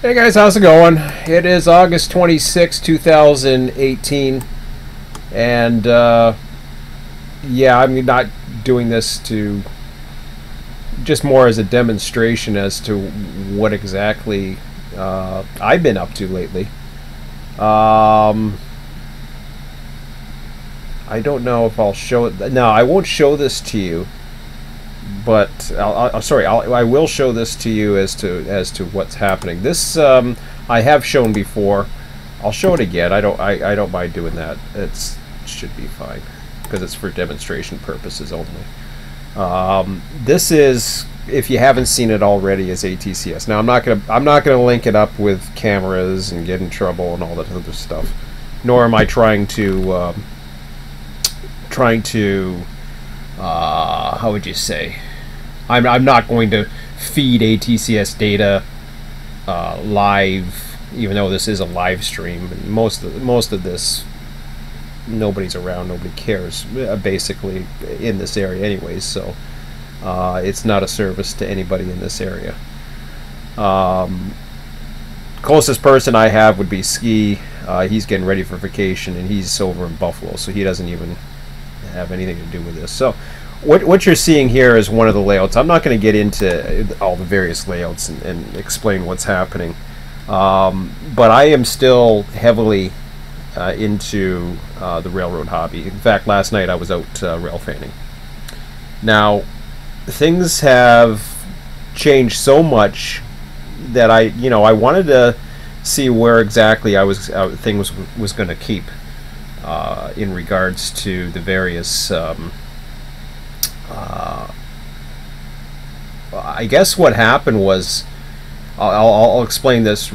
Hey guys, how's it going? It is August 26, 2018, and yeah, I'm not doing this to just more as a demonstration as to what exactly I've been up to lately. I don't know if I'll show it. No, I won't show this to you, but I will show this to you as to what's happening. This I have shown before. I'll show it again. I don't mind doing that. It should be fine because it's for demonstration purposes only. This is, if you haven't seen it already, is ATCS. Now I'm not gonna link it up with cameras and get in trouble and all that other stuff. Nor am I trying to how would you say? I'm not going to feed ATCS data live, even though this is a live stream. And most of this, nobody's around, nobody cares, basically, in this area anyways. So it's not a service to anybody in this area. Closest person I have would be Ski. He's getting ready for vacation, and he's over in Buffalo, so he doesn't even have anything to do with this. So what you're seeing here is one of the layouts. I'm not going to get into all the various layouts and explain what's happening, but I am still heavily into the railroad hobby. In fact, last night I was out rail fanning. Now things have changed so much that I wanted to see where exactly things was going to keep in regards to the various I guess what happened was, I'll explain this.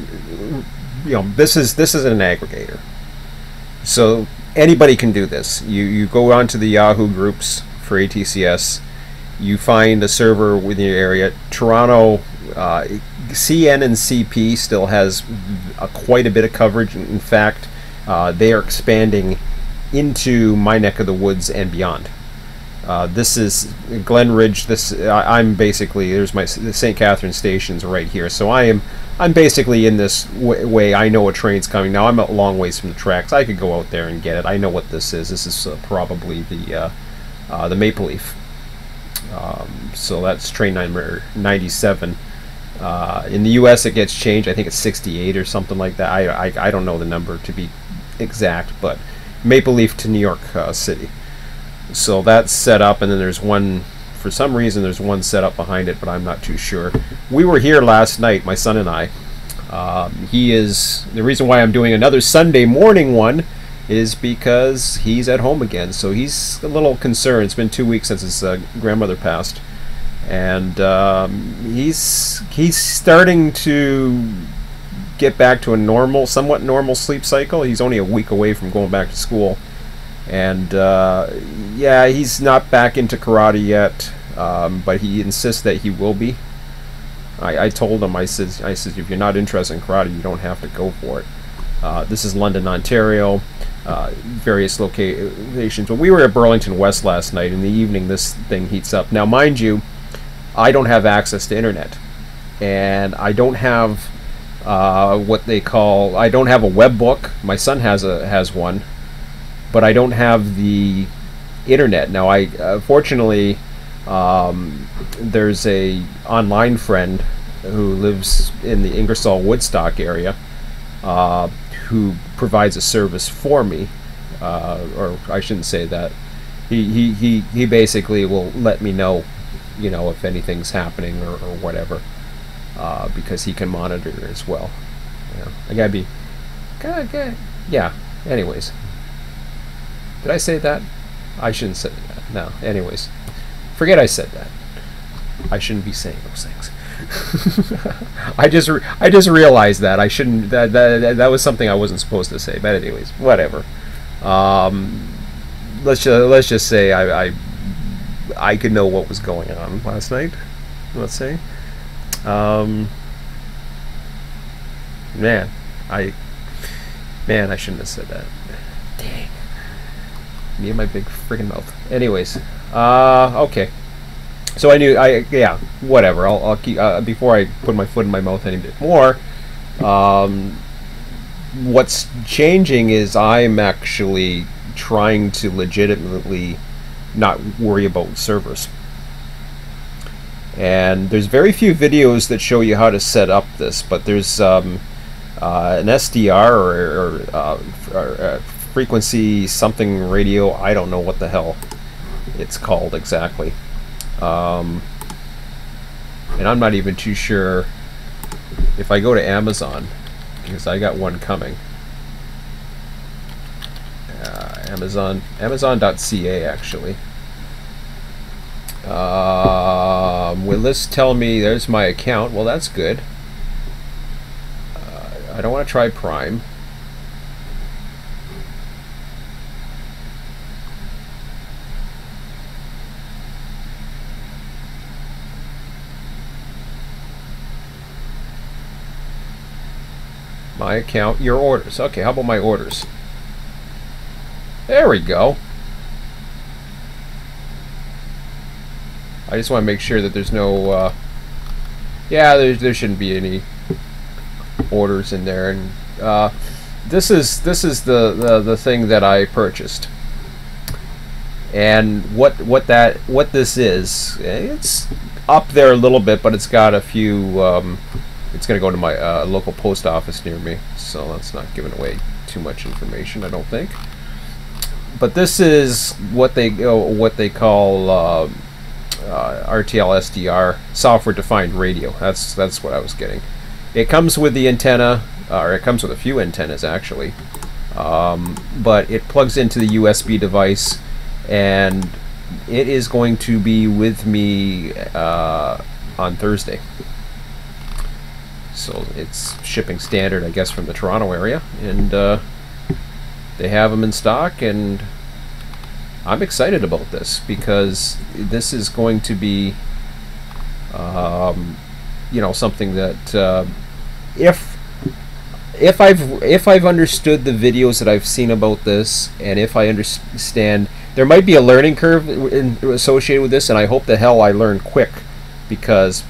This is an aggregator, so anybody can do this. You go onto the Yahoo groups for ATCS, you find a server within your area. Toronto, CN and CP still has quite a bit of coverage. In fact, they are expanding into my neck of the woods and beyond. This is Glen Ridge. I'm basically, there's the St. Catherine station's right here. So I'm basically in this way. I know a train's coming. Now I'm a long ways from the tracks. I could go out there and get it. I know what this is. This is probably the Maple Leaf. So that's train number 97. In the U.S. it gets changed. I think it's 68 or something like that. I don't know the number to be exact, but Maple Leaf to New York City. So that's set up, and then there's one, for some reason there's one set up behind it, but I'm not too sure. We were here last night, my son and I. He is, the reason why I'm doing another Sunday morning one is because he's at home again, so he's a little concerned. It's been 2 weeks since his grandmother passed, and he's starting to get back to a somewhat normal sleep cycle. He's only a week away from going back to school, and yeah, he's not back into karate yet, but he insists that he will be. I told him, I said, if you're not interested in karate, you don't have to go for it. This is London, Ontario, various locations. But we were at Burlington West last night. In the evening, this thing heats up. Now, mind you, I don't have access to internet, and I don't have what they call, I don't have a web book. My son has one, but I don't have the internet. Now, fortunately, there's a online friend who lives in the Ingersoll Woodstock area, who provides a service for me, or I shouldn't say that. He basically will let me know, if anything's happening or whatever, because he can monitor as well. I gotta be, yeah. Anyways, did I say that? I shouldn't say that. No. Anyways, forget I said that. I shouldn't be saying those things. I just realized that I shouldn't. That was something I wasn't supposed to say. But anyways, whatever. Let's just say I could know what was going on last night. Let's say. Man, I shouldn't have said that. Dang. Me and my big friggin' mouth. Anyways, okay. So yeah, whatever. I'll keep before I put my foot in my mouth any bit more. What's changing is I'm actually trying to legitimately not worry about servers. And there's very few videos that show you how to set up this, but there's an SDR or frequency something radio. I don't know what the hell it's called exactly. And I'm not even too sure if I go to Amazon, because I got one coming. Amazon.ca actually. Will this tell me there's my account? Well, that's good. I don't want to try Prime. My account, your orders. Okay, how about my orders? There we go. I just want to make sure that there's no, yeah, there shouldn't be any orders in there. And this is the thing that I purchased. And what this is, it's up there a little bit, but it's got a few. It's going to go to my local post office near me, so that's not giving away too much information, I don't think. But this is what they call RTL SDR, software-defined radio. That's what I was getting. It comes with the antenna, or it comes with a few antennas actually, but it plugs into the USB device, and it is going to be with me on Thursday. So it's shipping standard, I guess, from the Toronto area, and they have them in stock, and I'm excited about this because this is going to be, you know, something that if I've understood the videos that I've seen about this, and if I understand, there might be a learning curve associated with this, and I hope the hell I learn quick, because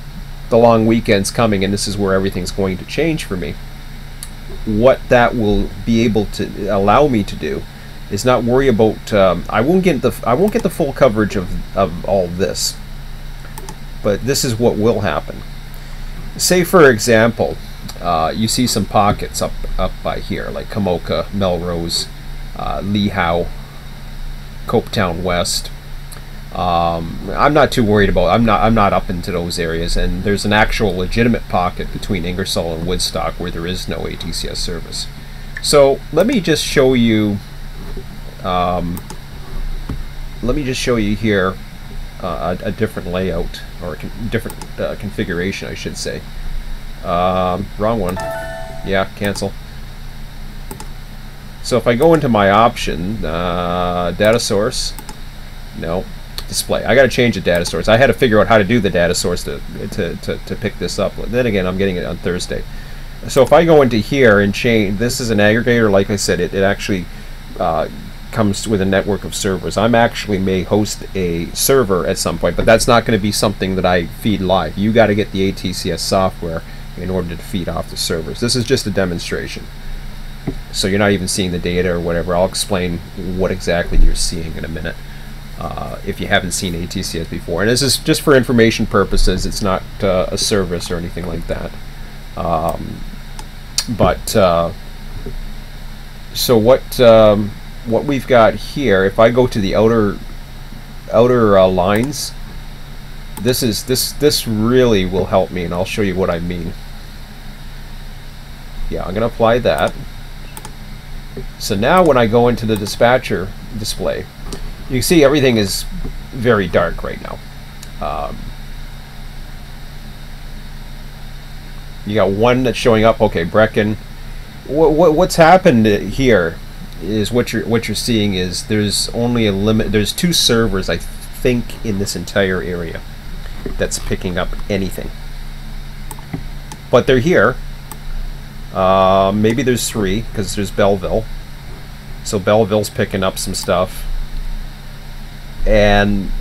the long weekend's coming, and this is where everything's going to change for me. What that will be able to allow me to do is not worry about. I won't get the full coverage of all this, but this is what will happen. Say, for example, you see some pockets up by here, like Kamoka, Melrose, Lee Howe, Copetown West. I'm not too worried about. I'm not up into those areas, and there's an actual legitimate pocket between Ingersoll and Woodstock where there is no ATCS service. So let me just show you. Let me just show you here a different layout, or a different configuration, I should say. Wrong one. Yeah, cancel. So if I go into my option, data source, no. Display. I got to change the data source. I had to figure out how to do the data source to pick this up. Then again, I'm getting it on Thursday. So if I go into here and change, this is an aggregator. Like I said, it actually comes with a network of servers. I'm actually may host a server at some point, but that's not going to be something that I feed live. You got to get the ATCS software in order to feed off the servers. This is just a demonstration. So you're not even seeing the data or whatever. I'll explain what exactly you're seeing in a minute. If you haven't seen ATCS before, and this is just for information purposes. It's not a service or anything like that. So what we've got here, if I go to the outer lines, this really will help me, and I'll show you what I mean. Yeah, I'm going to apply that. So now when I go into the dispatcher display, you can see everything is very dark right now. You got one that's showing up. Okay, Brecken. What's happened here is what you're seeing is there's only a limit. There's 2 servers, I think, in this entire area that's picking up anything. But they're here. Maybe there's 3 because there's Belleville. So Belleville's picking up some stuff. And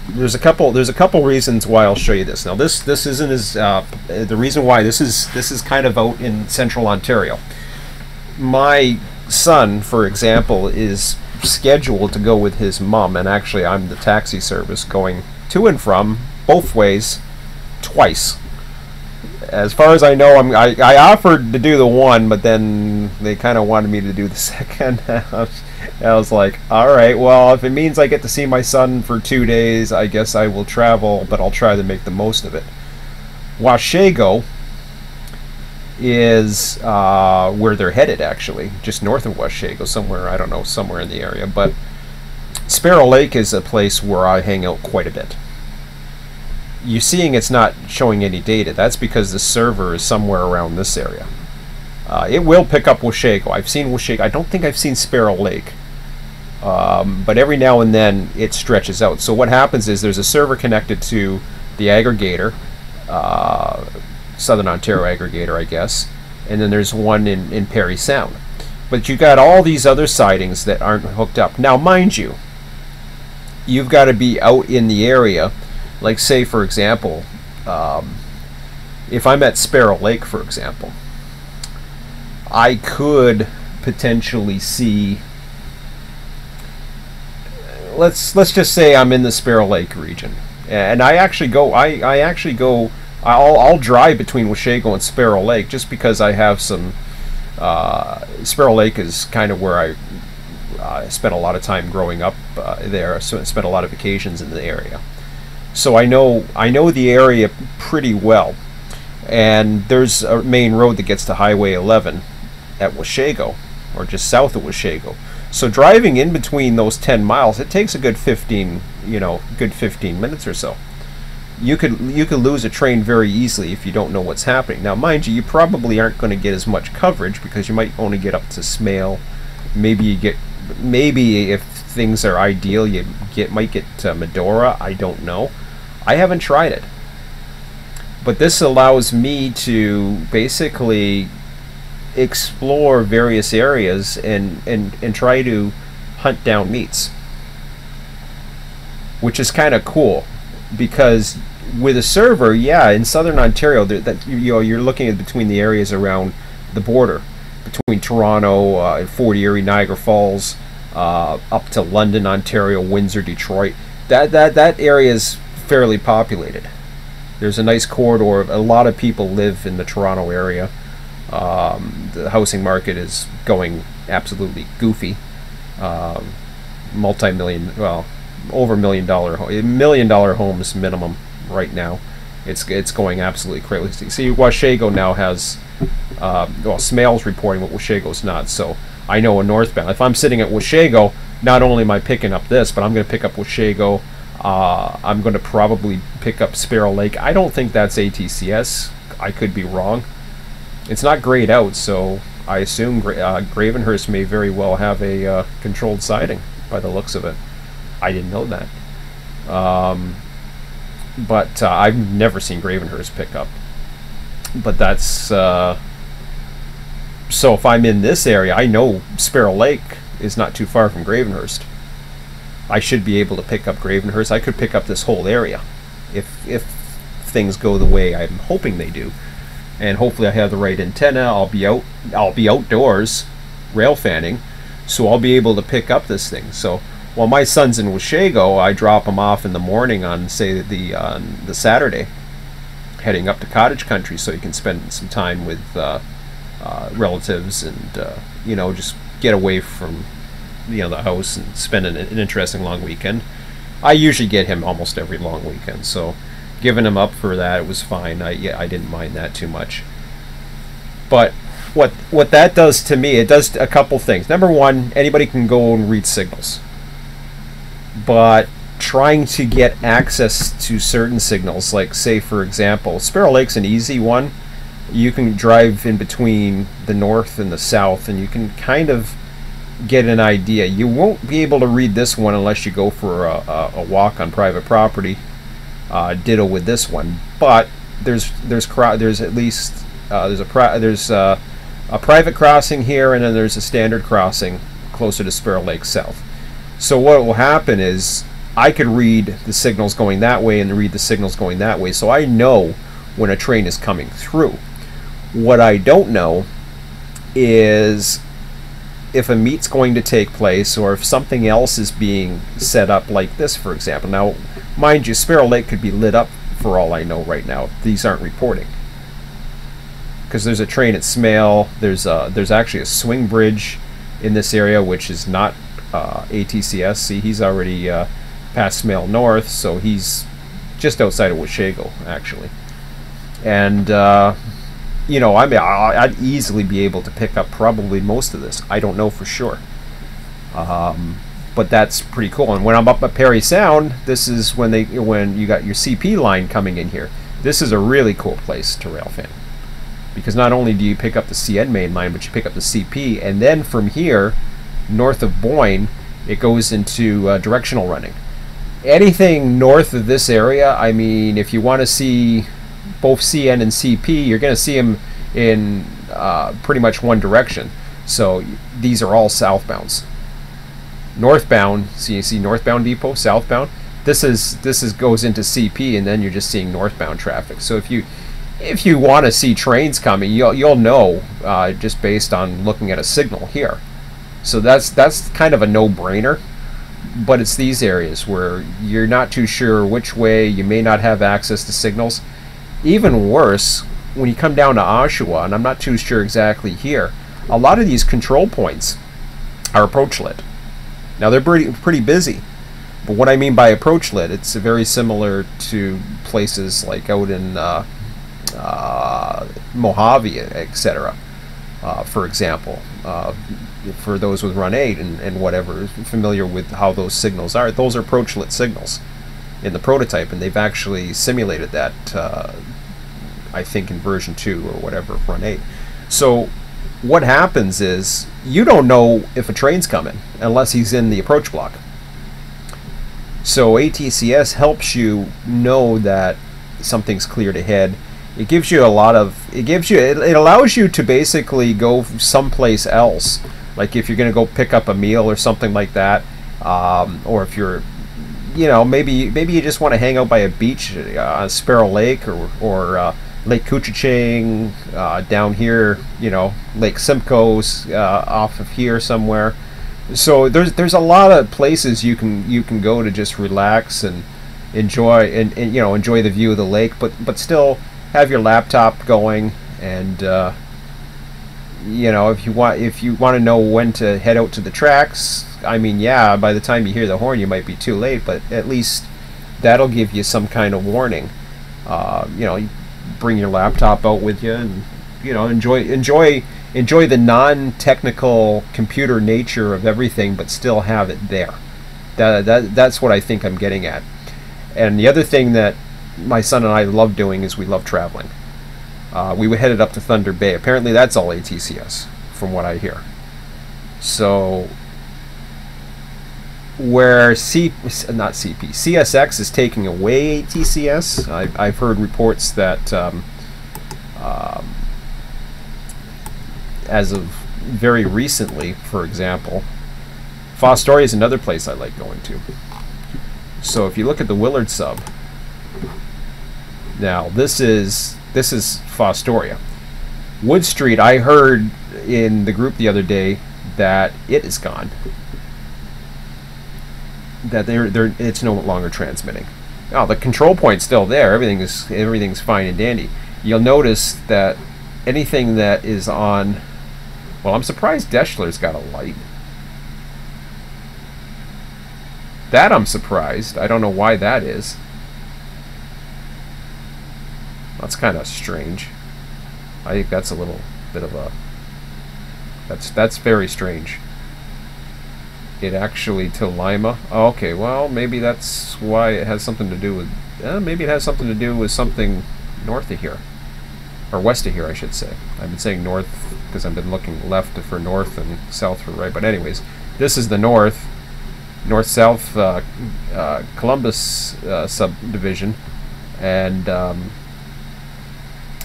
there's a couple reasons why I'll show you this. Now this isn't as the reason why this is kind of out in central Ontario. My son, for example, is scheduled to go with his mom, and actually I'm the taxi service going to and from both ways twice. As far as I know, I offered to do the one, but then they kind of wanted me to do the second. I was like, all right, well, if it means I get to see my son for 2 days, I guess I will travel, but I'll try to make the most of it. Washego is where they're headed, actually, just north of Washego, somewhere, I don't know, somewhere in the area. But Sparrow Lake is a place where I hang out quite a bit. You're seeing it's not showing any data. That's because the server is somewhere around this area. It will pick up Washego. I've seen Washego. I don't think I've seen Sparrow Lake. But every now and then it stretches out. So what happens is there's a server connected to the aggregator, Southern Ontario aggregator, I guess, and then there's one in Parry Sound. But you got all these other sidings that aren't hooked up. Now, mind you, you've got to be out in the area. Like, say, for example, if I'm at Sparrow Lake, for example, I could potentially see, let's just say I'm in the Sparrow Lake region, and I actually go, I'll drive between Washego and Sparrow Lake just because I have some, Sparrow Lake is kind of where I spent a lot of time growing up there, so I spent a lot of vacations in the area. So I know the area pretty well, and there's a main road that gets to Highway 11 at Washego, or just south of Washego. So driving in between those 10 miles, it takes a good 15 minutes or so. You could lose a train very easily if you don't know what's happening. Now, mind you, you probably aren't going to get as much coverage because you might only get up to Smale. Maybe if things are ideal, you might get Medora. I don't know. I haven't tried it, but this allows me to basically explore various areas and try to hunt down meats, which is kind of cool. Because with a server, yeah, in Southern Ontario, you're looking at between the areas around the border, between Toronto, Fort Erie, Niagara Falls, up to London, Ontario, Windsor, Detroit. That area is fairly populated. There's a nice corridor. A lot of people live in the Toronto area. The housing market is going absolutely goofy. Multi-million, well, over $1 million homes minimum right now. It's going absolutely crazy. See, Washego now has, well, Smale's reporting, but Washego's not. So I know a northbound. If I'm sitting at Washego, not only am I picking up this, but I'm going to pick up Washego. I'm going to probably pick up Sparrow Lake. I don't think that's ATCS. I could be wrong. It's not grayed out, so I assume Gravenhurst may very well have a controlled siding by the looks of it. I didn't know that. But I've never seen Gravenhurst pick up. But that's... so if I'm in this area, I know Sparrow Lake is not too far from Gravenhurst. I should be able to pick up Gravenhurst. I could pick up this whole area if things go the way I'm hoping they do. And hopefully I have the right antenna. I'll be outdoors rail fanning, so I'll be able to pick up this thing. So while my son's in Washego, I drop him off in the morning on, say, the Saturday, heading up to cottage country so he can spend some time with relatives and just get away from the house and spend an interesting long weekend. I usually get him almost every long weekend, so giving him up for that, it was fine. I didn't mind that too much. But what that does to me, it does a couple things. Number one, anybody can go and read signals, but trying to get access to certain signals, like, say, for example, Sparrow Lake's an easy one. You can drive in between the north and the south, and you can kind of get an idea. You won't be able to read this one unless you go for a walk on private property. Ditto with this one, but there's at least there's a private crossing here, and then there's a standard crossing closer to Sparrow Lake South. So what will happen is I could read the signals going that way and read the signals going that way, so I know when a train is coming through. What I don't know is if a meet's going to take place or if something else is being set up like this, for example. Now, mind you, Sparrow Lake could be lit up for all I know right now. These aren't reporting. Because there's a train at Smale, there's actually a swing bridge in this area, which is not ATCS. See, he's already past Smale North, so he's just outside of Washago, actually. And you know, I'd easily be able to pick up probably most of this. I don't know for sure, but that's pretty cool. And when I'm up at Parry Sound, this is when you got your CP line coming in here. This is a really cool place to rail fan, because not only do you pick up the CN main line, but you pick up the CP, and then from here, north of Boyne, it goes into directional running. Anything north of this area, I mean, if you want to see both CN and CP, you're going to see them in pretty much one direction. So these are all southbounds. Northbound, so you see northbound depot, southbound. This goes into CP, and then you're just seeing northbound traffic. So if you want to see trains coming, you'll know just based on looking at a signal here. So that's kind of a no-brainer. But it's these areas where you're not too sure which way, you may not have access to signals. Even worse, when you come down to Oshawa, and I'm not too sure exactly here, a lot of these control points are approach lit. Now they're pretty busy, but what I mean by approach lit, it's very similar to places like out in Mojave, etc. For example, for those with Run 8 and whatever, familiar with how those signals are, those are approach lit signals in the prototype, and they've actually simulated that, I think in version 2 or whatever of Run 8. So what happens is you don't know if a train's coming unless he's in the approach block. So ATCS helps you know that something's cleared ahead. It gives you it allows you to basically go someplace else, like if you're going to go pick up a meal or something like that, or if you're, you know, maybe you just want to hang out by a beach on Sparrow Lake or Lake Couchiching, down here, you know, Lake Simcoe's off of here somewhere. So there's a lot of places you can go to just relax and enjoy and you know, enjoy the view of the lake, but still have your laptop going, and you know, if you want to know when to head out to the tracks, I mean, yeah, by the time you hear the horn you might be too late, but at least that'll give you some kind of warning. You know, you bring your laptop out with you, and you know, enjoy the non-technical computer nature of everything, but still have it there. That's what I think I'm getting at. And the other thing that my son and I love doing is we love traveling. We headed up to Thunder Bay. Apparently that's all ATCS, from what I hear. So where CSX is taking away ATCS, I've heard reports that as of very recently, for example, Fostoria is another place I like going to. So if you look at the Willard sub, now this is Fostoria. Wood Street, I heard in the group the other day that it is gone. That it's no longer transmitting. Oh, the control point's still there. Everything's fine and dandy. You'll notice that anything that is on, well, I'm surprised Deschler's got a light. That I'm surprised. I don't know why that is. That's kind of strange. I think that's a little bit of a... That's very strange. It actually till Lima. Oh, okay, well, maybe that's why it has something to do with... maybe it has something to do with something north of here. Or west of here, I should say. I've been saying north because I've been looking left for north and south for right. But anyways, this is the north. North-south Columbus subdivision. And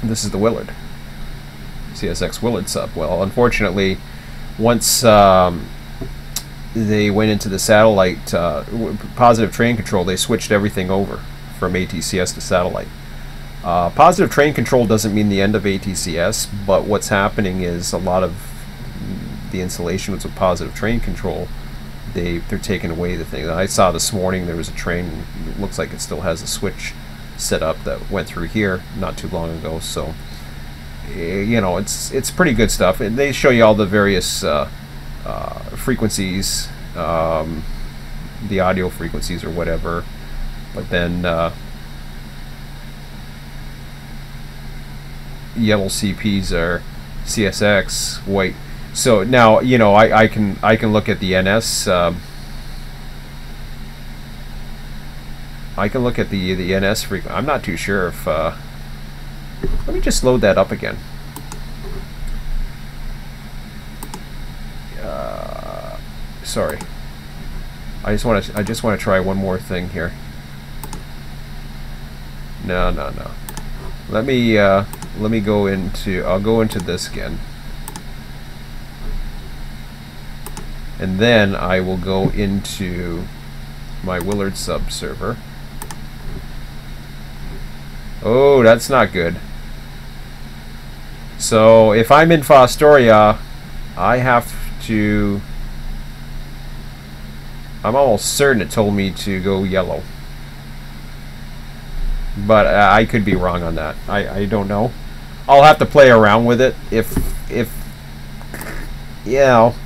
this is the Willard. CSX Willard sub. Well, unfortunately, once they went into the satellite positive train control. They switched everything over from ATCS to satellite. Positive train control doesn't mean the end of ATCS, but what's happening is a lot of the installation with positive train control, they're taking away the thing. I saw this morning there was a train, it looks like it still has a switch set up that went through here not too long ago. So you know, it's pretty good stuff, and they show you all the various frequencies, the audio frequencies or whatever, but then yellow CPs are CSX, white. So now, you know, I can look at the NS. I can look at the NS frequency. I'm not too sure if. Let me just load that up again. Sorry. I just want to try one more thing here. No. Let me go into. I'll go into this again. And then I will go into my Willard sub server. Oh, that's not good. So if I'm in Fostoria, I have to... I'm almost certain it told me to go yellow. But I could be wrong on that. I don't know. I'll have to play around with it. If you know,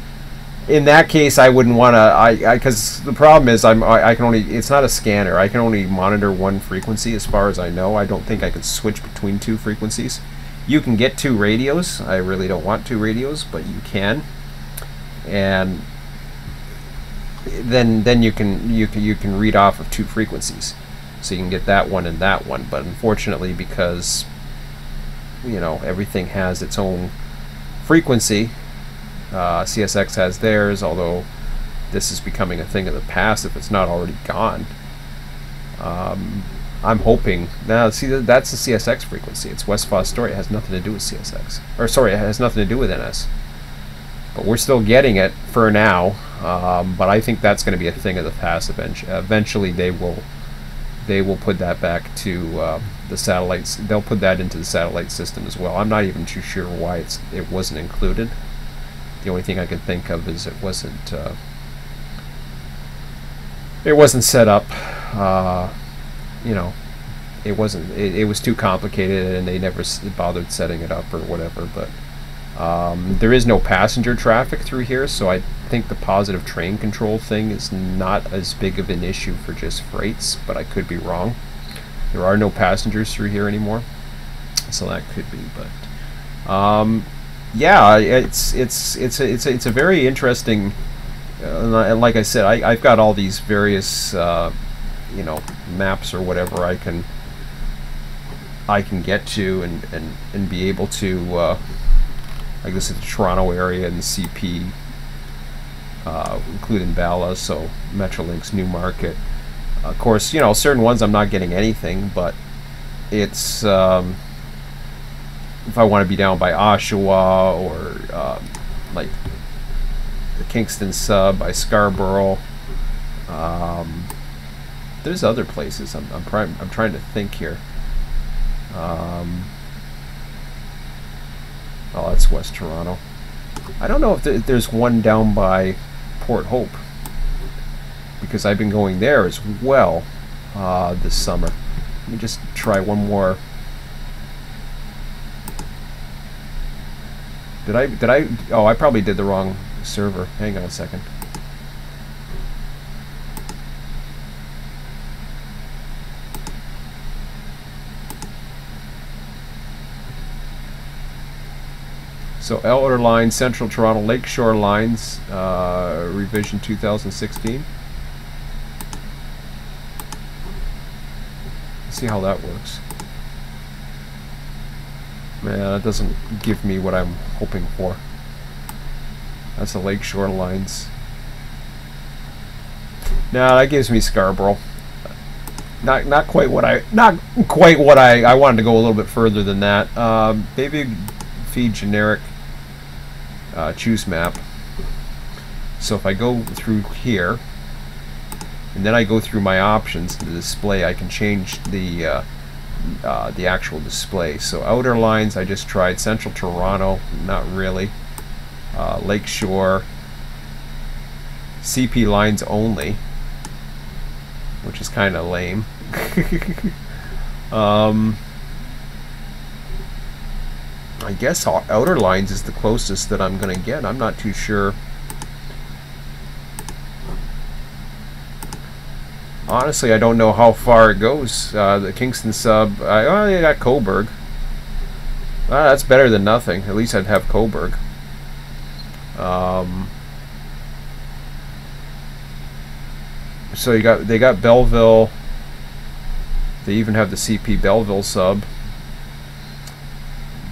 in that case, I wouldn't want to. Because the problem is I can only. It's not a scanner. I can only monitor one frequency as far as I know. I don't think I could switch between two frequencies. You can get two radios. I really don't want two radios, but you can. And then you can read off of two frequencies, so you can get that one and that one. But unfortunately, because you know everything has its own frequency, CSX has theirs. Although this is becoming a thing of the past if it's not already gone. I'm hoping now. See, that's the CSX frequency. It's West Fostoria. It has nothing to do with CSX, or sorry, it has nothing to do with NS. But we're still getting it for now. But I think that's going to be a thing of the past. Eventually, they will put that back to the satellites. They'll put that into the satellite system as well. I'm not even too sure why it wasn't included. The only thing I can think of is it wasn't set up. You know, it wasn't. It was too complicated, and they never bothered setting it up or whatever. But there is no passenger traffic through here, so I think the positive train control thing is not as big of an issue for just freights, but I could be wrong. There are no passengers through here anymore, so that could be. But yeah, it's a very interesting. And like I said, I've got all these various you know, maps or whatever I can get to and be able to. I guess in the Toronto area and the CP, including Bala, so Metrolinx, Newmarket. Of course, you know, certain ones I'm not getting anything, but it's if I want to be down by Oshawa or like the Kingston sub by Scarborough. There's other places. I'm trying to think here. Oh, that's West Toronto. I don't know if there's one down by Port Hope, because I've been going there as well this summer. Let me just try one more. Did I? Oh, I probably did the wrong server. Hang on a second. So Elder Line, Central Toronto, Lakeshore Lines, revision 2016. Let's see how that works. Man, that doesn't give me what I'm hoping for. That's the Lakeshore Lines. Nah, that gives me Scarborough. Not quite what I wanted to go a little bit further than that. Maybe feed generic choose map. So if I go through here, and then I go through my options, the display, I can change the actual display. So outer lines, I just tried Central Toronto, not really. Lakeshore, CP lines only, which is kind of lame. I guess outer lines is the closest that I'm going to get. I'm not too sure. Honestly, I don't know how far it goes. The Kingston sub, I got Coburg. That's better than nothing. At least I'd have Coburg. So they got Belleville. They even have the CP Belleville sub.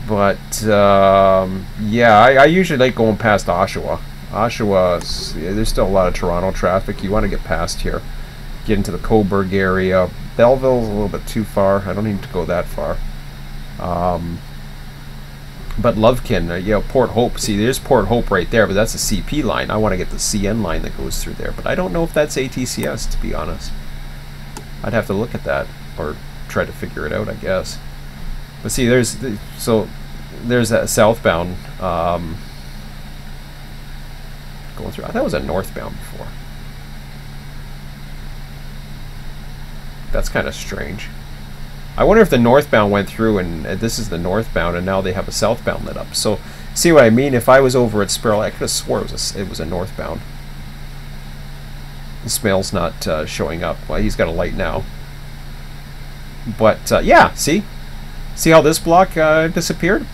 But yeah, I usually like going past Oshawa. Oshawa, there's still a lot of Toronto traffic. You want to get past here, get into the Coburg area. Belleville's a little bit too far. I don't need to go that far. But Lovekin, you know, Port Hope. See, there's Port Hope right there, but that's a CP line. I want to get the CN line that goes through there, but I don't know if that's ATCS, to be honest. I'd have to look at that or try to figure it out, I guess. But see, there's that southbound going through. I thought it was a northbound before. That's kind of strange. I wonder if the northbound went through and this is the northbound and now they have a southbound lit up. So, see what I mean? If I was over at Sparrow, I could have swore it was a northbound. Smail's not showing up. Well, he's got a light now. But yeah, see how this block disappeared?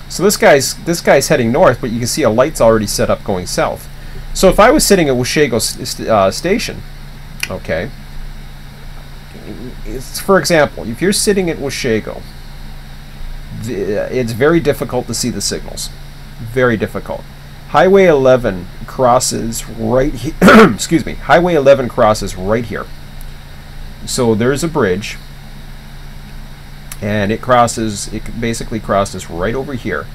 So this guy's heading north, but you can see a light's already set up going south. So if I was sitting at Washego station, okay. For example, if you're sitting at Washego, it's very difficult to see the signals. Very difficult. Highway 11 crosses right here. Excuse me. Highway 11 crosses right here. So there's a bridge, and it basically crosses right over here,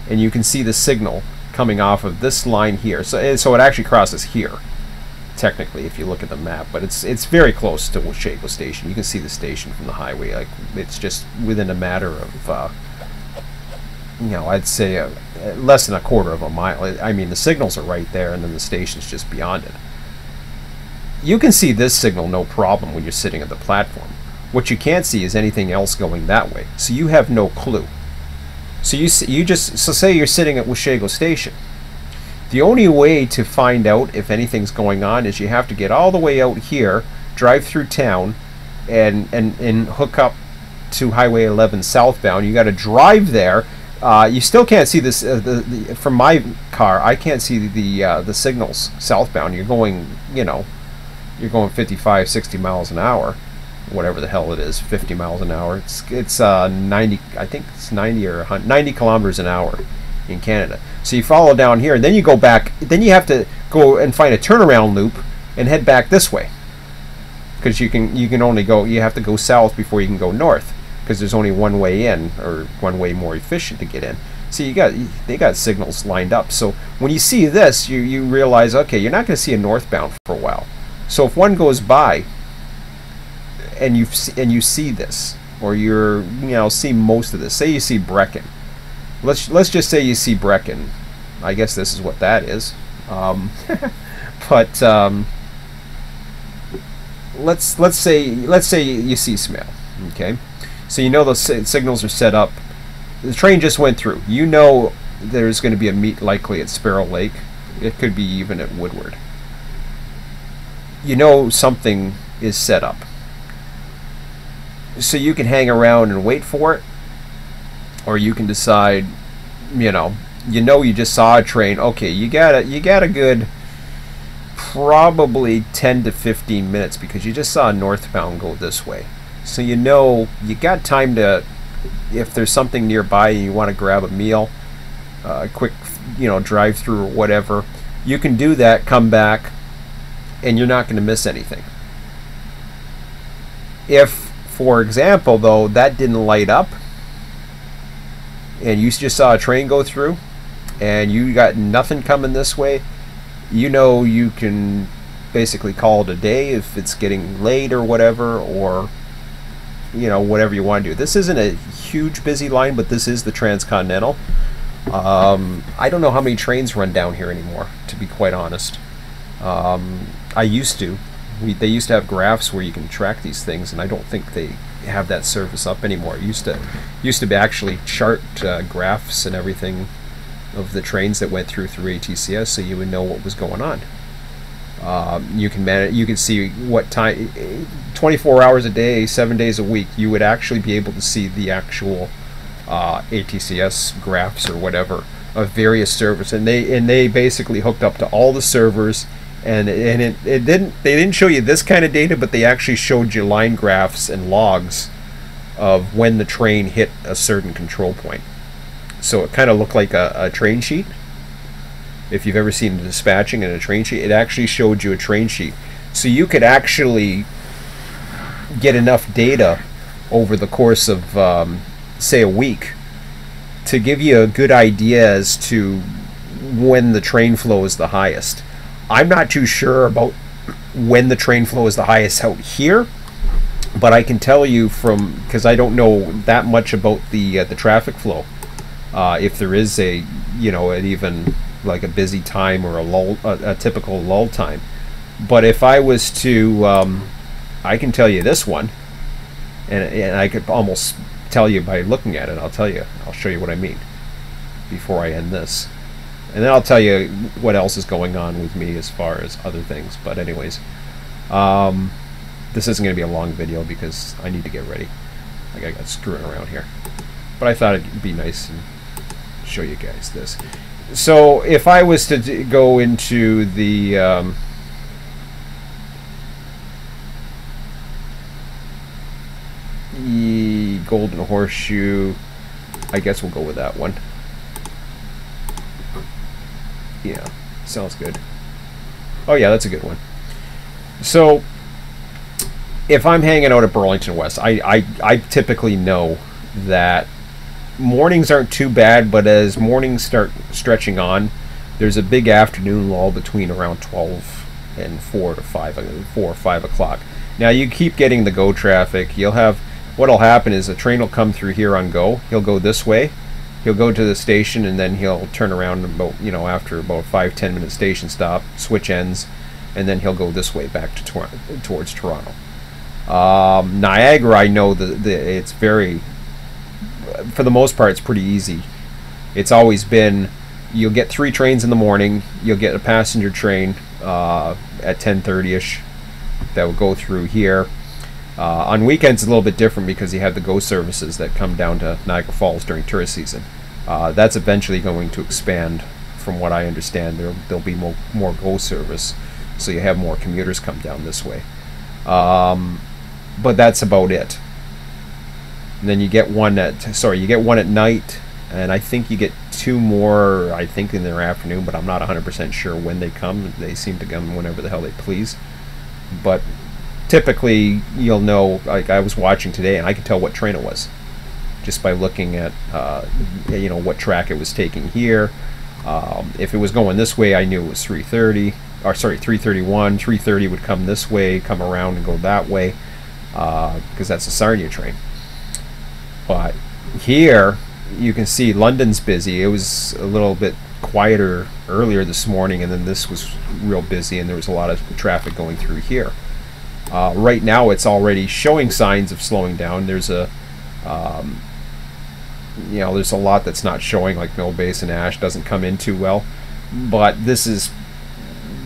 and you can see the signal coming off of this line here. So it actually crosses here. Technically, if you look at the map, but it's very close to Washego Station. You can see the station from the highway. Like, it's just within a matter of, you know, I'd say less than a quarter of a mile. I mean, the signals are right there, and then the station's just beyond it. You can see this signal no problem when you're sitting at the platform. What you can't see is anything else going that way, so you have no clue. So say you're sitting at Washego Station. The only way to find out if anything's going on is you have to get all the way out here, drive through town, and hook up to Highway 11 southbound. You got to drive there. You still can't see this from my car. I can't see the signals southbound. You're going, you know, you're going 55, 60 miles an hour, whatever the hell it is, 50 miles an hour. It's 90. I think it's 90 or 90 kilometers an hour in Canada. So you follow down here, and then you go back. Then you have to go and find a turnaround loop and head back this way, because you can only go. You have to go south before you can go north, because there's only one way in, or one way more efficient to get in. So they got signals lined up. So when you see this, you realize, okay, you're not going to see a northbound for a while. So if one goes by and you see this, or see most of this. Say you see Brecken. Let's just say you see Brecken. I guess this is what that is. But let's say you see Smail. Okay, so you know those signals are set up. The train just went through. You know there's going to be a meet likely at Sparrow Lake. It could be even at Woodward. You know something is set up. So you can hang around and wait for it, or you can decide, you just saw a train. Okay, you got a good probably 10 to 15 minutes because you just saw a northbound go this way. So you got time to, if there's something nearby and you want to grab a meal, a quick drive through or whatever, you can do that, come back, and you're not going to miss anything. If, for example, though, that didn't light up and you just saw a train go through and you got nothing coming this way, you know you can basically call it a day if it's getting late or whatever, or you know, whatever you want to do. This isn't a huge busy line, but this is the Transcontinental. I don't know how many trains run down here anymore, to be quite honest. I used to. They used to have graphs where you can track these things, and I don't think they have that service up anymore. It used to be actually chart graphs and everything of the trains that went through ATCS, so you would know what was going on. You can manage. You can see what time, 24 hours a day, 7 days a week. You would actually be able to see the actual ATCS graphs or whatever of various servers, and they basically hooked up to all the servers. And they didn't show you this kind of data, but they actually showed you line graphs and logs of when the train hit a certain control point. So it kind of looked like a train sheet. If you've ever seen dispatching in a train sheet, it actually showed you a train sheet. So you could actually get enough data over the course of, say, a week to give you a good idea as to when the train flow is the highest. I'm not too sure about when the train flow is the highest out here, but I can tell you from, because I don't know that much about the traffic flow, if there is a, you know, an even like a busy time or a lull, a typical lull time. But if I was to, I can tell you this one, and I could almost tell you by looking at it. I'll show you what I mean before I end this. And then I'll tell you what else is going on with me as far as other things. But anyways, this isn't going to be a long video because I need to get ready. I got screwing around here. But I thought it'd be nice and show you guys this. So if I was to go into the Golden Horseshoe, I guess we'll go with that one. Yeah, sounds good. Oh yeah, that's a good one. So if I'm hanging out at Burlington West, I typically know that mornings aren't too bad, but as mornings start stretching on, there's a big afternoon lull between around 12 and 4 or 5 o'clock. Now you keep getting the go traffic. You'll have, what'll happen is a train will come through here on go. He'll go this way. He'll go to the station, and then he'll turn around about, you know, after about 5-10 minute station stop, switch ends, and then he'll go this way back to towards Toronto. Niagara, I know it's very, for the most part, it's pretty easy. It's always been, you'll get 3 trains in the morning. You'll get a passenger train at 10:30ish that will go through here. On weekends, it's a little bit different because you have the GO services that come down to Niagara Falls during tourist season. That's eventually going to expand, from what I understand. There'll be more GO service, so you have more commuters come down this way. But that's about it. And then you get one at night, and I think you get 2 more, I think, in their afternoon, but I'm not 100% sure when they come. They seem to come whenever the hell they please. But typically, you'll know, like I was watching today, and I could tell what train it was just by looking at, you know, what track it was taking here. If it was going this way, I knew it was 3:30, or sorry, 3:31. 3:30 would come this way, come around and go that way, because that's a Sarnia train. But here, you can see London's busy. It was a little bit quieter earlier this morning, and then this was real busy, and there was a lot of traffic going through here. Right now, it's already showing signs of slowing down. There's a, you know, there's a lot that's not showing, like Mill Basin Ash doesn't come in too well. But this is,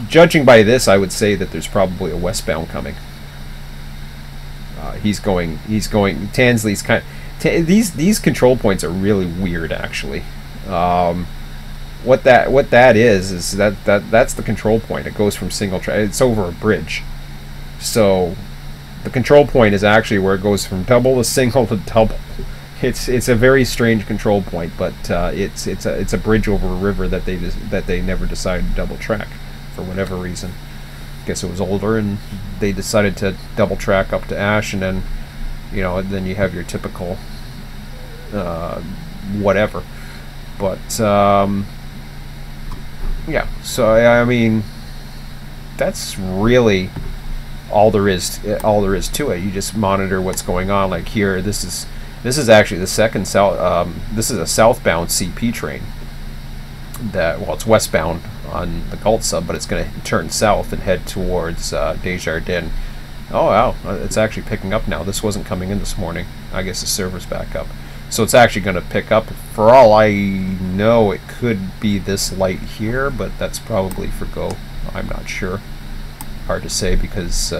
judging by this, I would say that there's probably a westbound coming. He's going. Tansley's kind of, these control points are really weird, actually. What that is that's the control point. It goes from single track. It's over a bridge. So the control point is actually where it goes from double to single to double. It's a very strange control point, but it's a bridge over a river that they never decided to double track for whatever reason. I guess it was older, and they decided to double track up to Ash, and then, you know, then you have your typical whatever. But yeah, so I mean, that's really all there is to it. You just monitor what's going on. Like here, this is actually the second south. This is a southbound CP train. That, well, it's westbound on the Galt sub, but it's going to turn south and head towards Desjardins. Oh wow, it's actually picking up now. This wasn't coming in this morning. I guess the server's back up. So it's actually going to pick up. For all I know, it could be this light here, but that's probably for go. I'm not sure. Hard to say because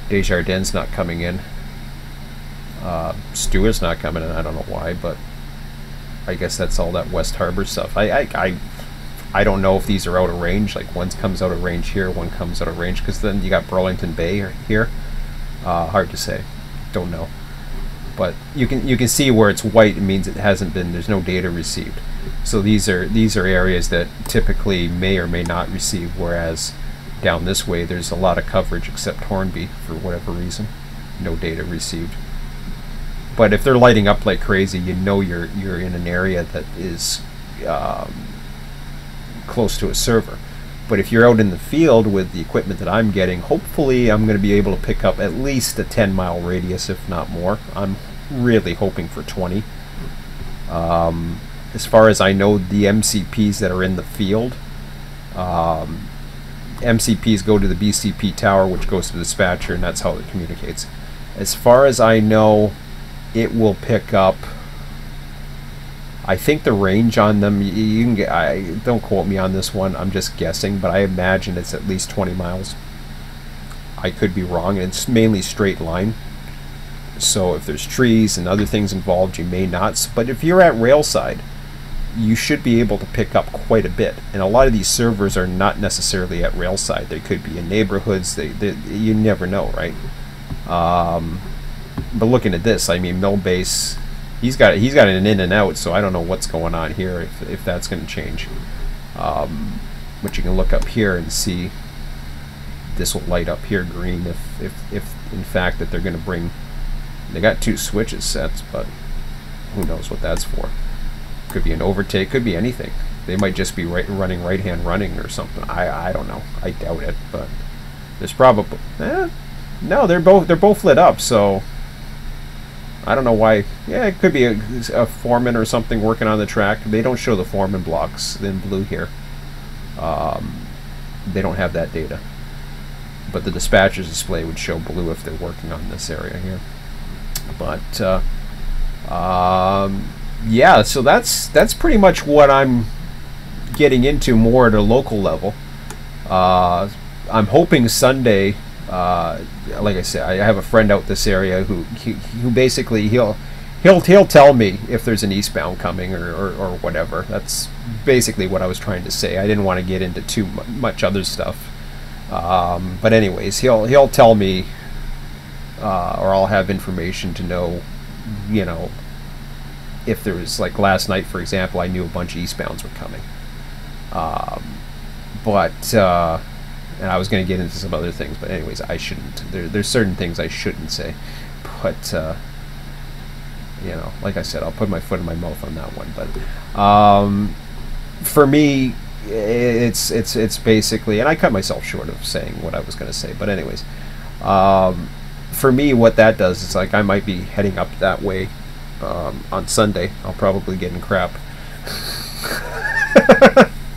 Desjardins not coming in. Stewart's not coming in. I don't know why, but I guess that's all that West Harbor stuff. I don't know if these are out of range. Like one comes out of range here, one comes out of range, because then you got Burlington Bay here. Hard to say. Don't know. But you can see where it's white. It means it hasn't been. There's no data received. So these are areas that typically may or may not receive. Whereas down this way, there's a lot of coverage except Hornby for whatever reason. No data received. But if they're lighting up like crazy, you know you're in an area that is close to a server. But if you're out in the field with the equipment that I'm getting, hopefully I'm going to be able to pick up at least a 10-mile radius, if not more. I'm really hoping for 20. As far as I know, the MCPs that are in the field, MCPs go to the BCP tower, which goes to the dispatcher, and that's how it communicates. As far as I know, it will pick up, I think the range on them, you can get, don't quote me on this one, I'm just guessing, but I imagine it's at least 20 miles. I could be wrong, and it's mainly straight line. So if there's trees and other things involved, you may not. But if you're at railside, you should be able to pick up quite a bit. And a lot of these servers are not necessarily at railside. They could be in neighborhoods. You never know, right? But looking at this, I mean, Millbase, he's got an in and out, so I don't know what's going on here, if that's going to change. But you can look up here and see this will light up here green if in fact that they're going to bring. They got 2 switches sets, but who knows what that's for. Could be an overtake, could be anything. They might just be running right-hand running or something. I don't know. I doubt it, but there's probably no. They're both lit up, so I don't know why. Yeah, it could be a foreman or something working on the track. They don't show the foreman blocks in blue here. They don't have that data, but the dispatcher's display would show blue if they're working on this area here. But yeah, so that's pretty much what I'm getting into more at a local level. I'm hoping Sunday, like I said, I have a friend out this area who basically he'll tell me if there's an eastbound coming or whatever. That's basically what I was trying to say. I didn't want to get into too much other stuff. But anyways, he'll tell me, or I'll have information to know, you know, if there was, like last night, for example, I knew a bunch of eastbounds were coming. And I was going to get into some other things, but anyways, I shouldn't. There's certain things I shouldn't say. But, you know, like I said, I'll put my foot in my mouth on that one. But for me, it's basically, and I cut myself short of saying what I was going to say, but anyways, for me, what that does is, like, I might be heading up that way on Sunday. I'll probably get in crap.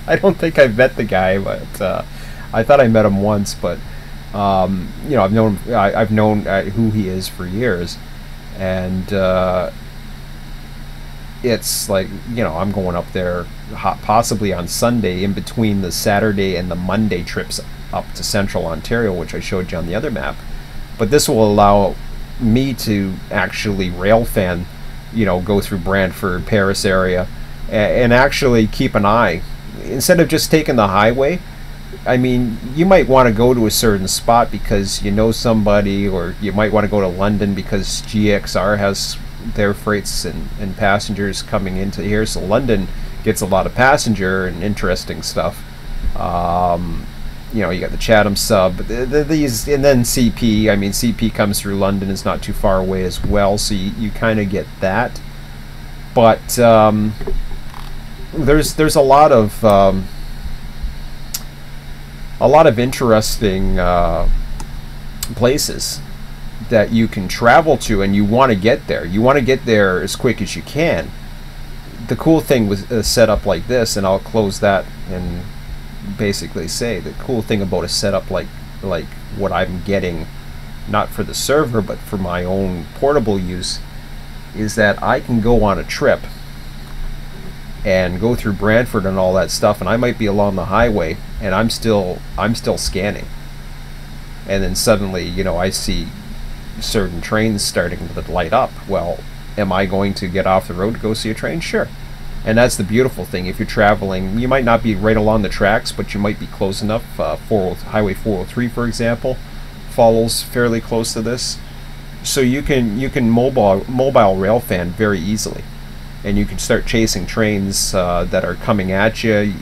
I don't think I've met the guy, but I thought I met him once. But you know, I've known who he is for years, and it's like, you know, I'm going up there possibly on Sunday in between the Saturday and the Monday trips up to Central Ontario, which I showed you on the other map. But this will allow me to actually rail fan, you know, go through Brantford, Paris area, and actually keep an eye. Instead of just taking the highway, I mean, you might want to go to a certain spot because you know somebody, or you might want to go to London because GXR has their freights and passengers coming into here. So London gets a lot of passenger and interesting stuff. You know, you got the Chatham sub, these, and then CP. I mean, CP comes through London, is not too far away as well, so you kind of get that. But there's a lot of a lot of interesting places that you can travel to, and you want to get there. You want to get there as quick as you can. The cool thing with a setup like this, and I'll close that and basically say the cool thing about a setup like what I'm getting, not for the server but for my own portable use, is that I can go on a trip and go through Brantford and all that stuff, and I might be along the highway and I'm still scanning, and then suddenly, you know, I see certain trains starting to light up. Well, am I going to get off the road to go see a train? Sure. And that's the beautiful thing. If you're traveling, you might not be right along the tracks, but you might be close enough. Highway 403, for example, follows fairly close to this, so you can mobile rail fan very easily, and you can start chasing trains that are coming at you.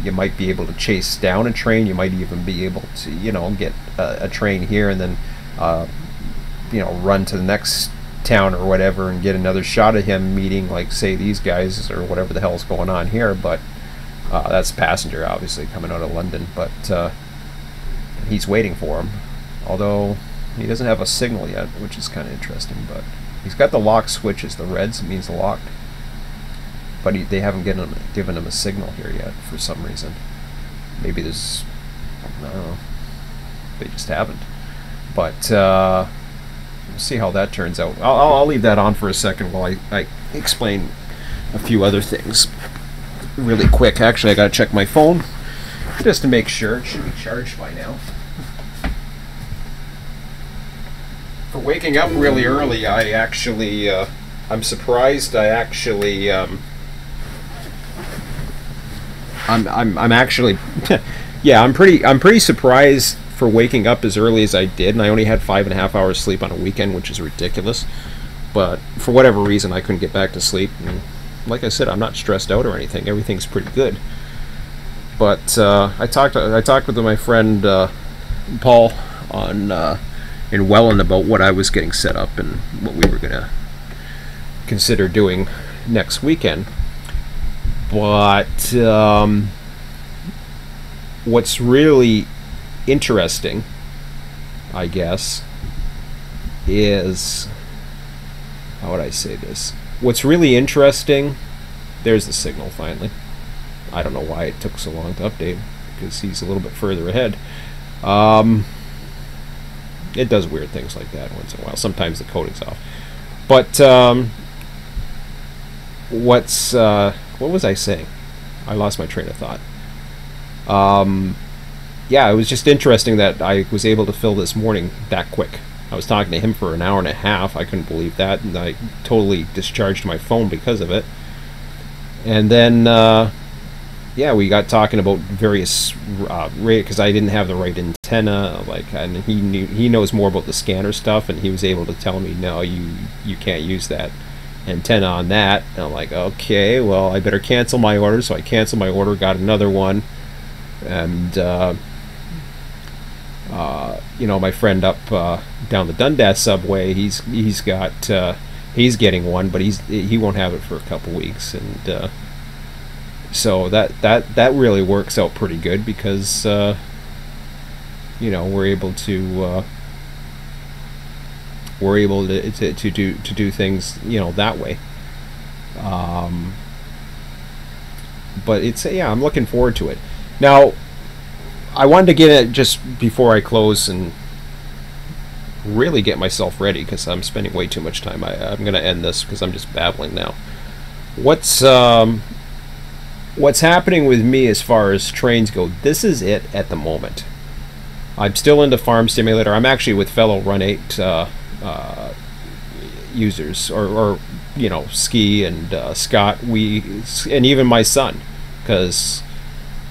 You might be able to chase down a train. You might even be able to, you know, get a train here and then you know, run to the next town or whatever and get another shot of him meeting, like, say, these guys or whatever the hell's going on here. But that's passenger, obviously, coming out of London, but he's waiting for him, although he doesn't have a signal yet, which is kind of interesting. But he's got the lock switches, the reds, it means locked, but they haven't given him a signal here yet for some reason. Maybe there's, I don't know, they just haven't. But we'll see how that turns out. I'll leave that on for a second while I explain a few other things really quick. Actually, I gotta check my phone just to make sure. It should be charged by now. For waking up really early, I actually I'm surprised. I actually I'm actually yeah, I'm pretty surprised for waking up as early as I did, and I only had 5.5 hours sleep on a weekend, which is ridiculous. But for whatever reason, I couldn't get back to sleep. And like I said, I'm not stressed out or anything. Everything's pretty good. But I talked with my friend Paul in Welland about what I was getting set up and what we were gonna consider doing next weekend. But what's really interesting, I guess, is, how would I say this? What's really interesting, there's the signal finally. I don't know why it took so long to update, because he's a little bit further ahead. It does weird things like that once in a while. Sometimes the coding's off. But what was I saying? I lost my train of thought. Yeah, it was just interesting that I was able to fill this morning that quick. I was talking to him for an hour and a half. I couldn't believe that, and I totally discharged my phone because of it. And then, yeah, we got talking about various because I didn't have the right antenna, and he knows more about the scanner stuff, and he was able to tell me, no, you can't use that antenna on that. And I'm like, okay, well, I better cancel my order. So I canceled my order, got another one, and you know, my friend up down the Dundas subway, he's getting one, but he won't have it for a couple weeks, and so that really works out pretty good, because you know, we're able to do things, you know, that way. But it's, yeah, I'm looking forward to it. Now, I wanted to get it just before I close and really get myself ready, because I'm spending way too much time. I'm going to end this because I'm just babbling now. What's happening with me as far as trains go? This is it at the moment. I'm still into Farm Simulator. I'm actually with fellow Run 8 users, or you know, Ski and Scott, and even my son, because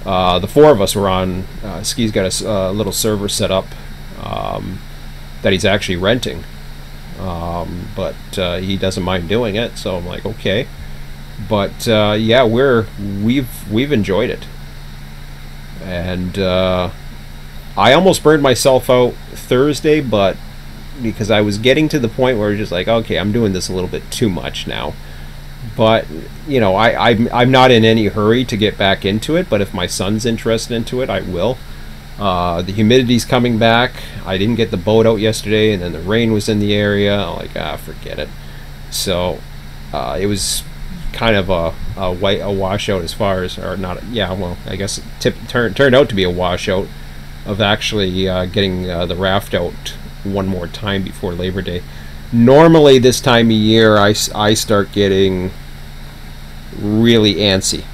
the four of us were on. Ski's got a little server set up that he's actually renting, but he doesn't mind doing it. So I'm like, okay. But yeah, we've enjoyed it, and I almost burned myself out Thursday, but because I was getting to the point where I was just like, okay, I'm doing this a little bit too much now. But you know, I'm not in any hurry to get back into it. But if my son's interested into it, I will. The humidity's coming back. I didn't get the boat out yesterday, and then the rain was in the area. I'm like, forget it. So it was kind of a washout as far as, or not, yeah, well, I guess it turned out to be a washout of actually getting the raft out one more time before Labor Day. Normally this time of year I start getting really antsy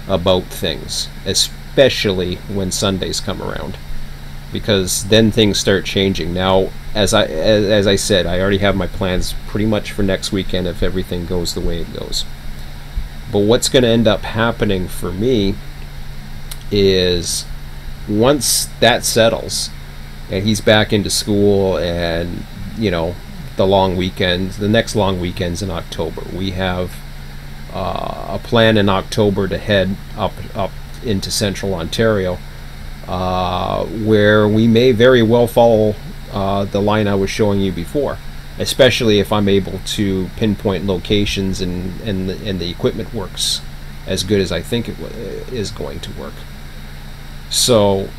about things, especially when Sundays come around, because then things start changing. Now, as I said, I already have my plans pretty much for next weekend if everything goes the way it goes. But what's going to end up happening for me is, once that settles and he's back into school, and the long weekends, the next long weekends in October, we have a plan in October to head up into central Ontario, where we may very well follow the line I was showing you before, especially if I'm able to pinpoint locations and the equipment works as good as I think it is going to work. So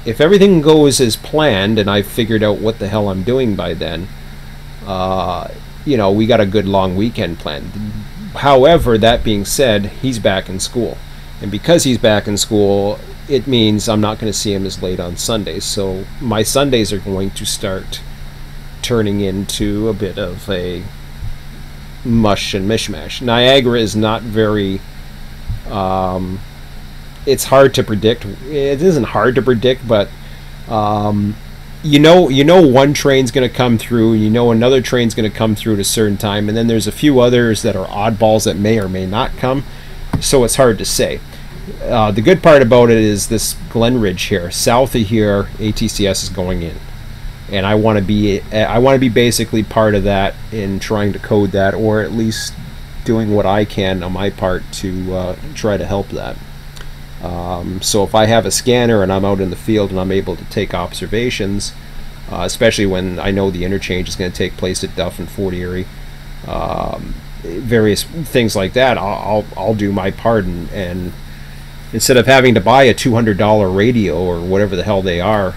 if everything goes as planned and I've figured out what the hell I'm doing by then, we got a good long weekend planned. However, that being said, he's back in school. And because he's back in school, it means I'm not going to see him as late on Sundays. So my Sundays are going to start turning into a bit of a mush and mishmash. Niagara is not very... it's hard to predict. It isn't hard to predict, but... one train's going to come through, another train's going to come through at a certain time, and then there's a few others that are oddballs that may or may not come, so it's hard to say. The good part about it is this Glen Ridge here, south of here, ATCS is going in, and I want to be basically part of that in trying to code that, or at least doing what I can on my part to try to help that. So if I have a scanner and I'm out in the field and I'm able to take observations, especially when I know the interchange is going to take place at Duff and Fort Erie, various things like that, I'll do my part, and instead of having to buy a $200 radio or whatever the hell they are,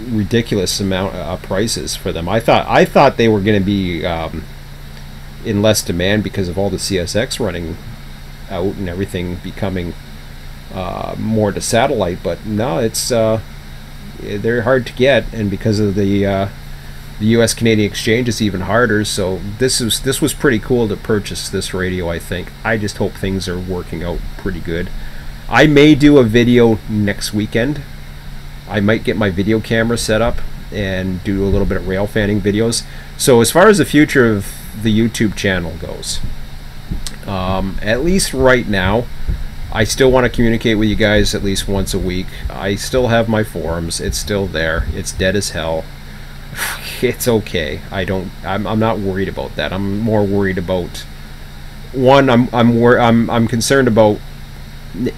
ridiculous amount of prices for them. I thought they were going to be in less demand because of all the CSX running out and everything becoming more to satellite, but no, it's they're hard to get, and because of the U.S. Canadian exchange, it's even harder. So this was pretty cool to purchase this radio. I think I just hope things are working out pretty good. I may do a video next weekend. I might get my video camera set up and do a little bit of rail fanning videos. So as far as the future of the YouTube channel goes, at least right now, I still want to communicate with you guys at least once a week. I still have my forums. It's still there. It's dead as hell. It's okay. I'm not worried about that. I'm more worried about, one, I'm concerned about,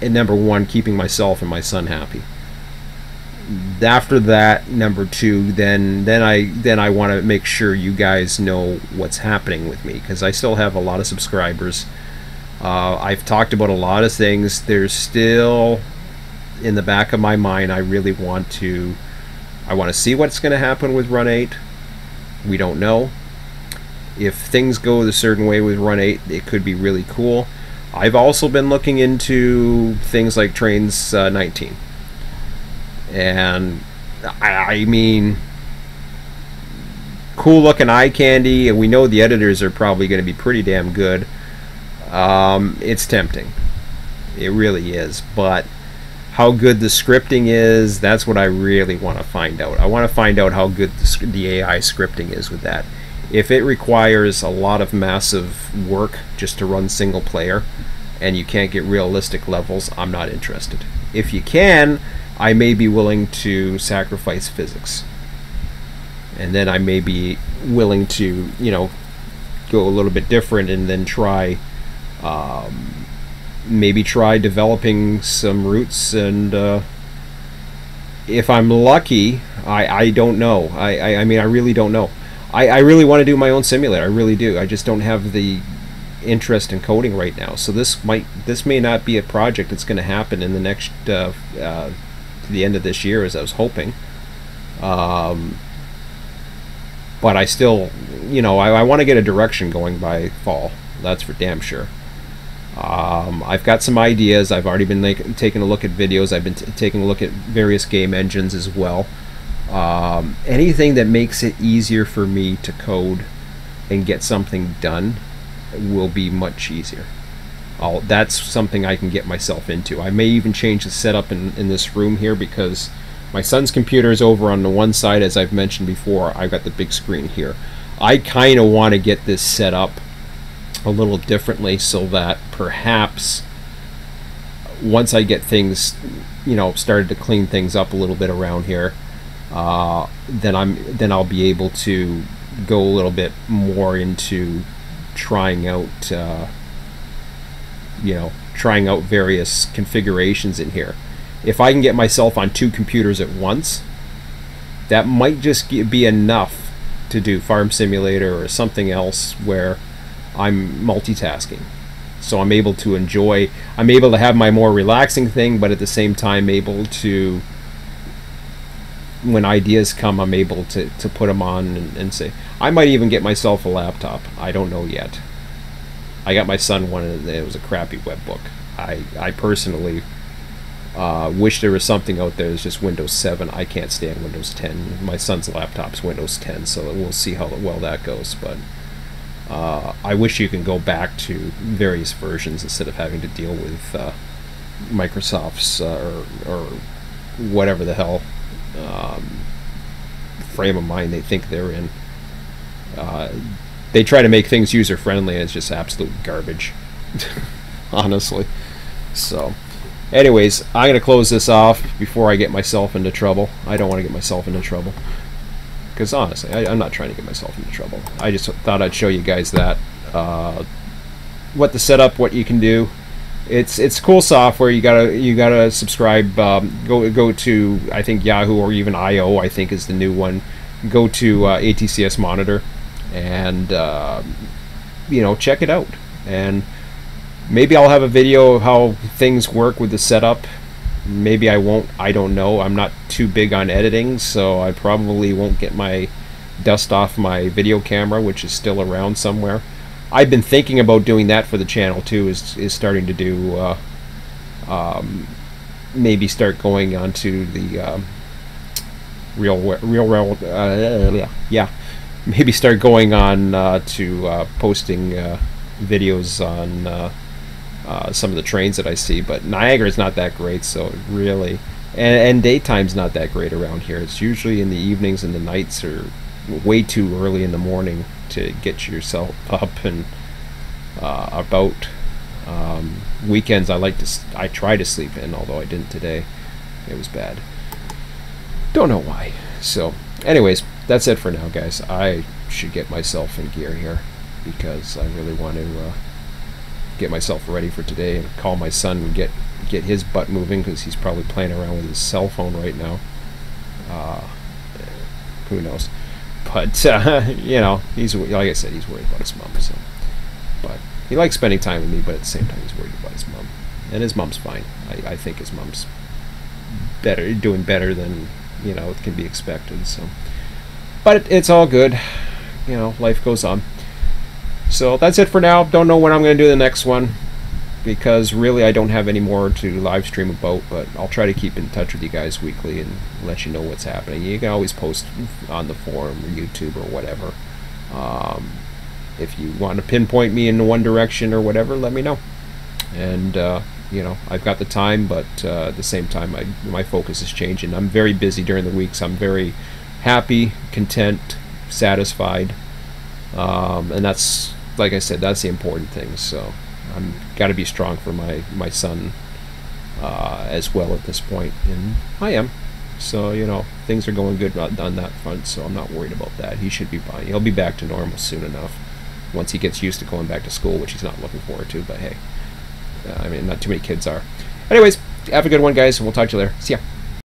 number one, keeping myself and my son happy. After that, number two, then I want to make sure you guys know what's happening with me, because I still have a lot of subscribers. I've talked about a lot of things. There's still, in the back of my mind, I want to see what's going to happen with Run 8. We don't know. If things go a certain way with Run 8, it could be really cool. I've also been looking into things like Trains 19. And I mean, cool looking eye candy, and we know the editors are probably going to be pretty damn good. It's tempting. It really is. But how good the scripting is, that's what I really want to find out. I want to find out how good the AI scripting is with that. If it requires a lot of massive work just to run single player and you can't get realistic levels, I'm not interested. If you can, I may be willing to sacrifice physics. And then I may be willing to, go a little bit different and then try, maybe try developing some routes, and if I'm lucky, I don't know. I mean, I really don't know. I really want to do my own simulator. I really do. I just don't have the interest in coding right now. So this may not be a project that's going to happen in the next to the end of this year as I was hoping. But I still, you know, I want to get a direction going by fall. That's for damn sure. I've got some ideas. I've already been taking a look at videos. I've been taking a look at various game engines as well. Anything that makes it easier for me to code and get something done will be much easier. That's something I can get myself into. I may even change the setup in this room here, because my son's computer is over on the one side, as I've mentioned before. I've got the big screen here. I kind of want to get this set up a little differently, so that perhaps once I get things, you know, started to clean things up a little bit around here, then I'll be able to go a little bit more into trying out, you know, trying out various configurations in here. If I can get myself on 2 computers at once, that might just be enough to do Farm Simulator or something else where I'm multitasking. So I'm able to enjoy, I'm able to have my more relaxing thing, but at the same time able to, when ideas come, I'm able to put them on and say, I might even get myself a laptop. I don't know yet. I got my son one, and it was a crappy webbook. I personally wish there was something out there that's just Windows 7. I can't stand Windows 10. My son's laptop's Windows 10, so we'll see how well that goes. But I wish you can go back to various versions instead of having to deal with Microsoft's or whatever the hell frame of mind they think they're in. They try to make things user-friendly, and it's just absolute garbage, honestly. So, anyways, I'm going to close this off before I get myself into trouble. I don't want to get myself into trouble, because honestly, I'm not trying to get myself into trouble. I just thought I'd show you guys that, what the setup, what you can do. It's cool software. You gotta subscribe. Go to, I think, Yahoo, or even IO, I think, is the new one. Go to ATCS Monitor, and you know, check it out. And maybe I'll have a video of how things work with the setup. Maybe I won't. I don't know. I'm not too big on editing, so I probably won't get my dust off my video camera, which is still around somewhere. I've been thinking about doing that for the channel too. Is starting to do maybe start going onto the maybe start going on to posting videos on some of the trains that I see. But Niagara's not that great, so really, and daytime's not that great around here. It's usually in the evenings and the nights, or way too early in the morning to get yourself up and about. Weekends I try to sleep in, although I didn't today. It was bad. Don't know why. So anyways, that's it for now, guys. I should get myself in gear here, because I really want to get myself ready for today and call my son and get his butt moving, because he's probably playing around with his cell phone right now. Who knows? But you know, he's, like I said, he's worried about his mom. So, but he likes spending time with me, but at the same time, he's worried about his mom. And his mom's fine. I think his mom's doing better than, you know, it can be expected. So, but it's all good. You know, life goes on. So that's it for now. Don't know when I'm going to do the next one, because really I don't have any more to live stream about, but I'll try to keep in touch with you guys weekly and let you know what's happening. You can always post on the forum or YouTube or whatever. If you want to pinpoint me in one direction or whatever, let me know. And you know, I've got the time, but at the same time, my focus is changing. I'm very busy during the weeks. I'm very happy, content, satisfied, and that's, like I said, that's the important thing. So I'm got to be strong for my son as well at this point, and I am. So, you know, things are going good on that front, so I'm not worried about that. He should be fine. He'll be back to normal soon enough once he gets used to going back to school, which he's not looking forward to, but hey, I mean, not too many kids are. Anyways, have a good one, guys, and we'll talk to you later. See ya.